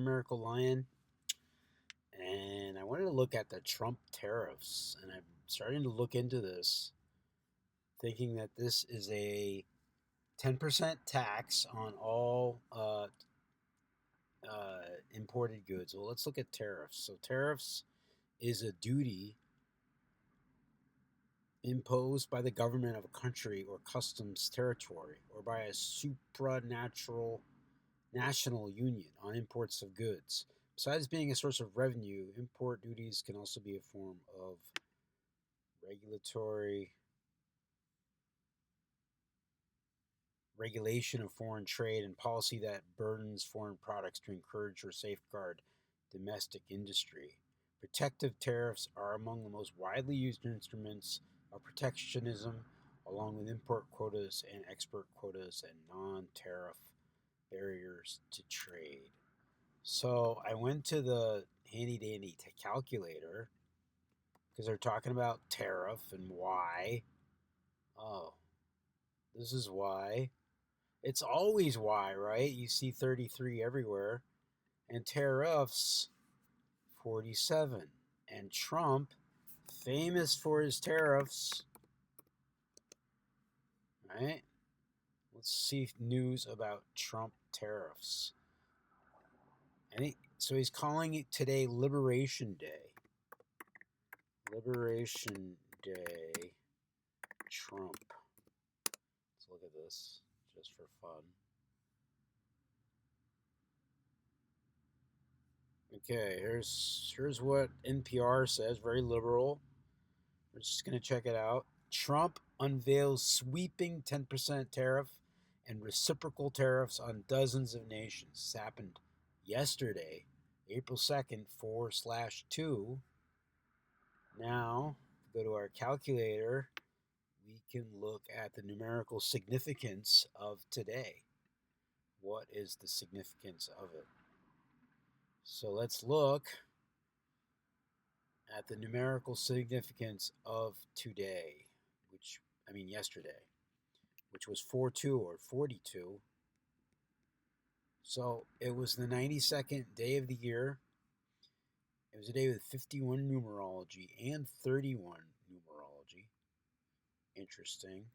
Numerical Lion, and I wanted to look at the Trump tariffs. And I'm starting to look into this, thinking that this is a 10% tax on all imported goods. Well, let's look at tariffs. So, tariffs is a duty imposed by the government of a country or customs territory or by a supranational national union on imports of goods. Besides being a source of revenue, import duties can also be a form of regulation of foreign trade and policy that burdens foreign products to encourage or safeguard domestic industry. Protective tariffs are among the most widely used instruments of protectionism, along with import quotas and export quotas and non-tariff barriers to trade. So I went to the handy dandy calculator because they're talking about tariff and why. Oh, this is why. It's always why, right? You see 33 everywhere. And tariffs, 47. And Trump, famous for his tariffs, right? Let's see news about Trump tariffs. So he's calling it today Liberation Day. Liberation Day, Trump. Let's look at this just for fun. Okay, here's what NPR says, very liberal. We're just going to check it out. Trump unveils sweeping 10% tariff and reciprocal tariffs on dozens of nations. This happened yesterday, April 2nd, 4/2. Now, go to our calculator. We can look at the numerical significance of today. What is the significance of it? So let's look at the numerical significance of today, yesterday, which was 4/2 or 42. So it was the 92nd day of the year. It was a day with 51 numerology and 31 numerology. Interesting.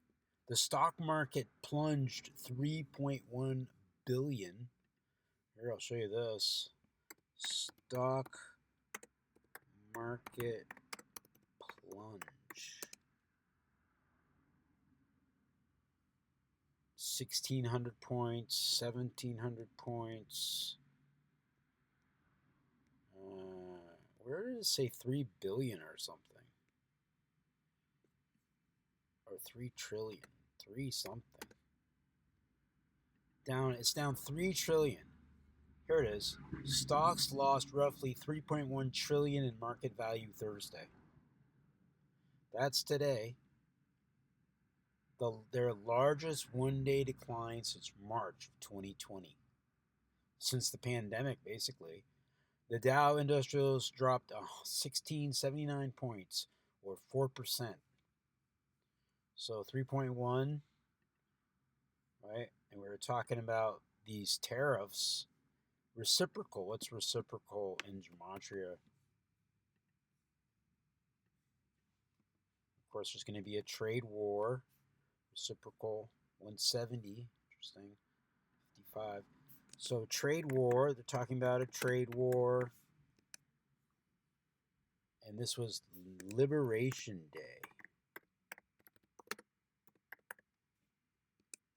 The stock market plunged 3.1 billion. Here, I'll show you this. Stock market plunge. 1,600 points, 1,700 points. Where did it say 3 billion or something? Or 3 trillion, 3 something. It's down 3 trillion. Here it is. Stocks lost roughly 3.1 trillion in market value Thursday. That's today. Their largest one-day decline since March of 2020. Since the pandemic, basically. The Dow Industrials dropped 1,679 points, or 4%. So 3.1, right? And we were talking about these tariffs. Reciprocal. What's reciprocal in gematria? Of course, there's going to be a trade war. Reciprocal 170. Interesting. 55. So trade war. They're talking about a trade war. And this was Liberation Day.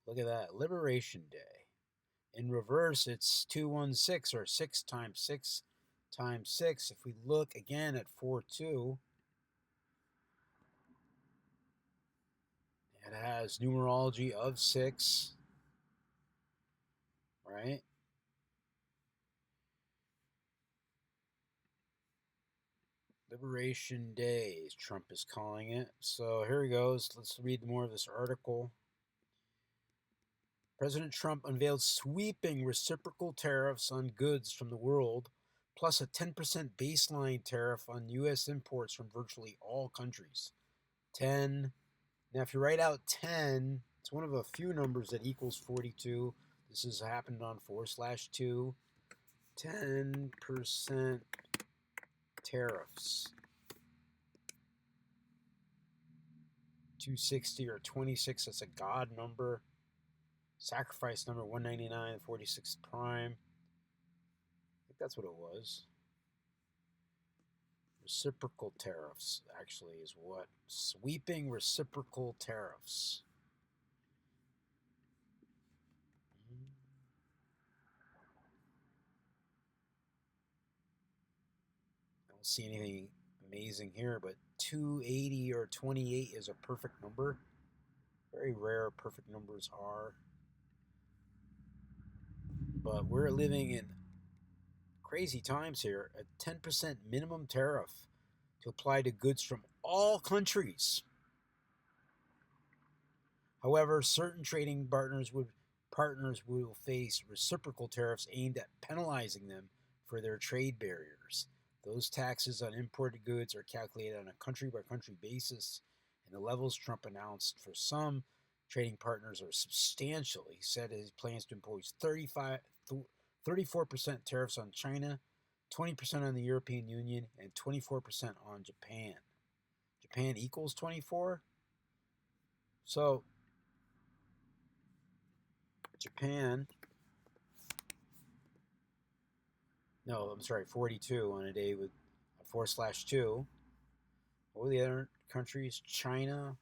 Look at that. Liberation Day. In reverse, it's 216, or 6 times 6 times 6. If we look again at 4/2, it has numerology of 6, right? Liberation Day, Trump is calling it. So here he goes. Let's read more of this article. President Trump unveiled sweeping reciprocal tariffs on goods from the world, plus a 10% baseline tariff on U.S. imports from virtually all countries. 10. Now, if you write out 10, it's one of a few numbers that equals 42. This has happened on 4/2. 10% tariffs. 260 or 26, that's a God number. Sacrifice number 199, 46 prime. I think that's what it was. Reciprocal tariffs, actually, is what? Sweeping reciprocal tariffs. I don't see anything amazing here, but 280 or 28 is a perfect number. Very rare perfect numbers are. But we're living in crazy times here. A 10% minimum tariff to apply to goods from all countries. However, certain trading partners will face reciprocal tariffs aimed at penalizing them for their trade barriers. Those taxes on imported goods are calculated on a country-by-country basis, and the levels Trump announced for some trading partners are substantial. He said his plans to impose 34% tariffs on China, 20% on the European Union, and 24% on Japan. Japan equals 24? So, Japan, no, I'm sorry, 42 on a day with a 4/2. What were the other countries? China,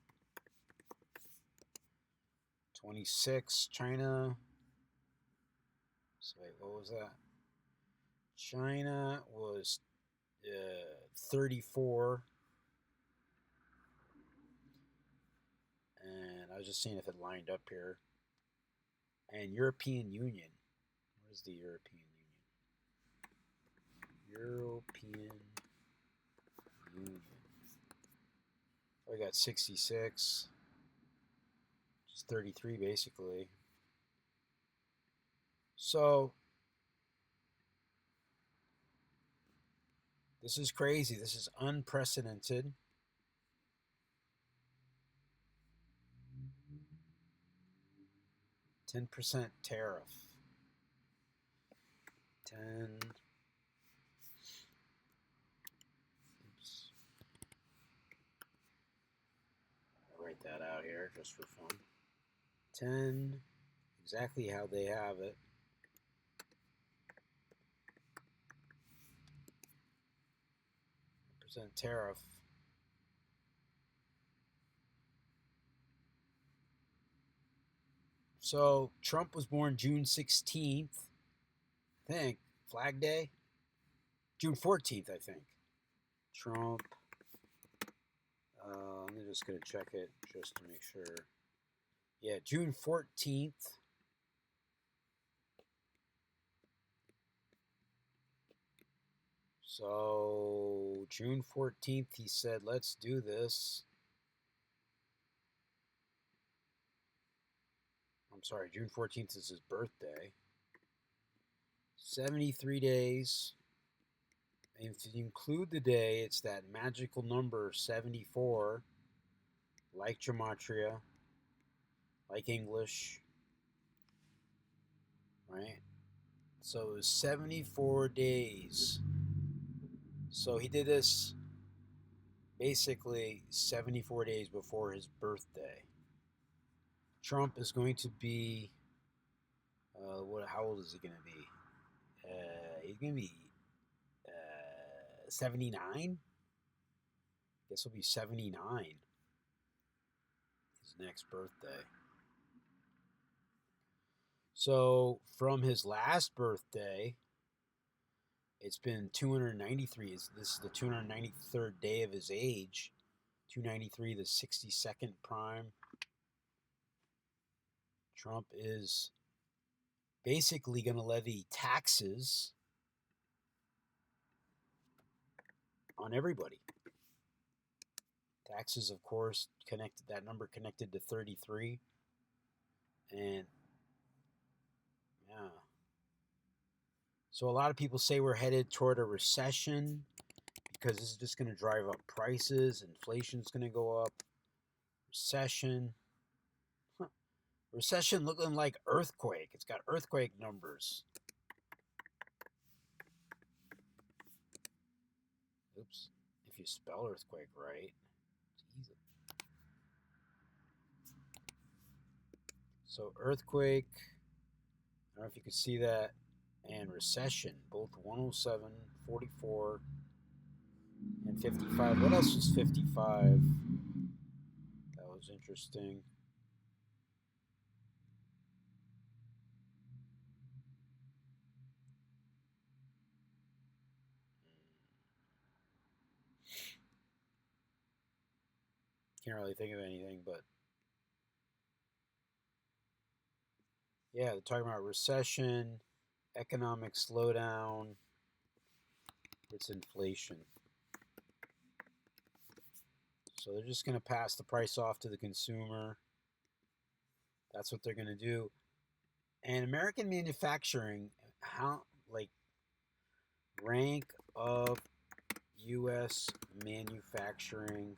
26. China, so wait, what was that? China was 34. And I was just seeing if it lined up here. And European Union. Where's the European Union? European Union. Oh, we got 66. Just 33 basically. So this is crazy. This is unprecedented. %10 tariff. 10. Oops. I'll write that out here just for fun. 10. Exactly how they have it. % tariff. So Trump was born June 16th. I think. Flag Day? June 14th, I think. Trump. I'm just going to check it just to make sure. Yeah, June 14th. So, June 14th, he said, let's do this. I'm sorry, June 14th is his birthday. 73 days. And if you include the day, it's that magical number 74, like gematria, like English, right? So it was 74 days. So he did this basically 74 days before his birthday. Trump is going to be, how old is he going to be? He's going to be 79? Guess he'll be 79. His next birthday. So from his last birthday, it's been 293. This is the 293rd day of his age. 293, the 62nd prime. Trump is basically going to levy taxes on everybody. Taxes, of course, that number connected to 33. And yeah. So a lot of people say we're headed toward a recession because this is just going to drive up prices. Inflation's going to go up. Recession. Recession looking like earthquake. It's got earthquake numbers. Oops. If you spell earthquake right. Jesus. So earthquake, I don't know if you can see that, and recession, both 107, 44, and 55. What else was 55? That was interesting. Can't really think of anything, but yeah, they're talking about recession, economic slowdown, it's inflation. So they're just going to pass the price off to the consumer. That's what they're going to do. And American manufacturing, how, like, rank of U.S. manufacturing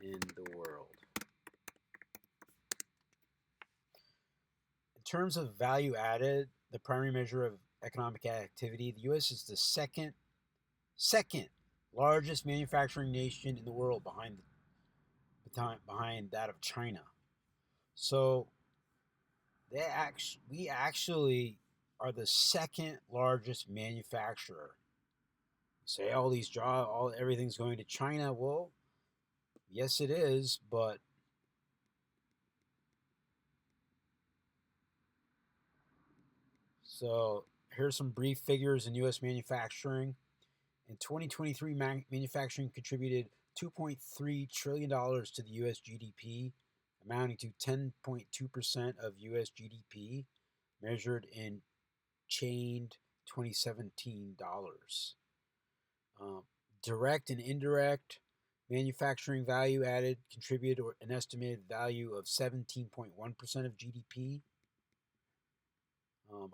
in the world. In terms of value added, the primary measure of economic activity, the U.S. is the second largest manufacturing nation in the world behind that of China. So we actually are the second largest manufacturer. Say all these jobs, everything's going to China. Well, yes, it is, but so here's some brief figures in U.S. manufacturing. In 2023, manufacturing contributed $2.3 trillion to the U.S. GDP, amounting to 10.2% of U.S. GDP, measured in chained 2017 dollars. Direct and indirect manufacturing value added contributed an estimated value of 17.1% of GDP.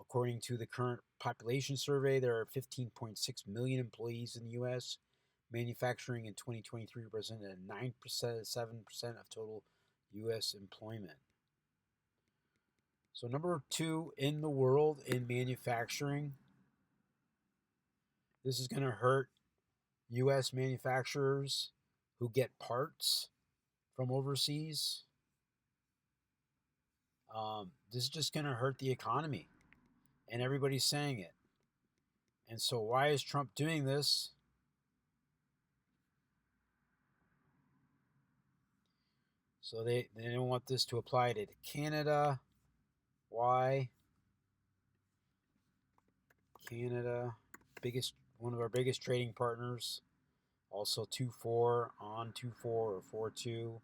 According to the current population survey, there are 15.6 million employees in the U.S. Manufacturing in 2023 represented 7% of total U.S. employment. So number 2 in the world in manufacturing. This is going to hurt U.S. manufacturers who get parts from overseas. This is just going to hurt the economy, and everybody's saying it. And so why is Trump doing this? So they don't want this to apply to Canada. Why? Canada, one of our biggest trading partners. Also 2-4 on 2-4 or 4-2.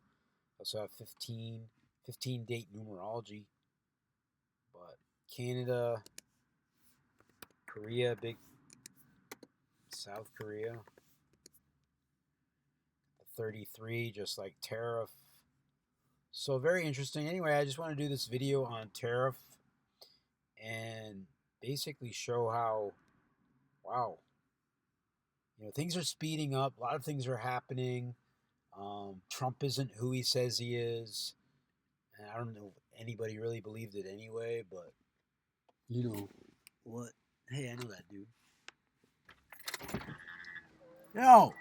Also have 15 date numerology. But Canada, Korea, big South Korea. 33, just like tariff. So very interesting. Anyway, I just want to do this video on tariff and basically show how, wow, things are speeding up. A lot of things are happening. Trump isn't who he says he is. And I don't know if anybody really believed it anyway, but what? Hey, I know that dude. Yo!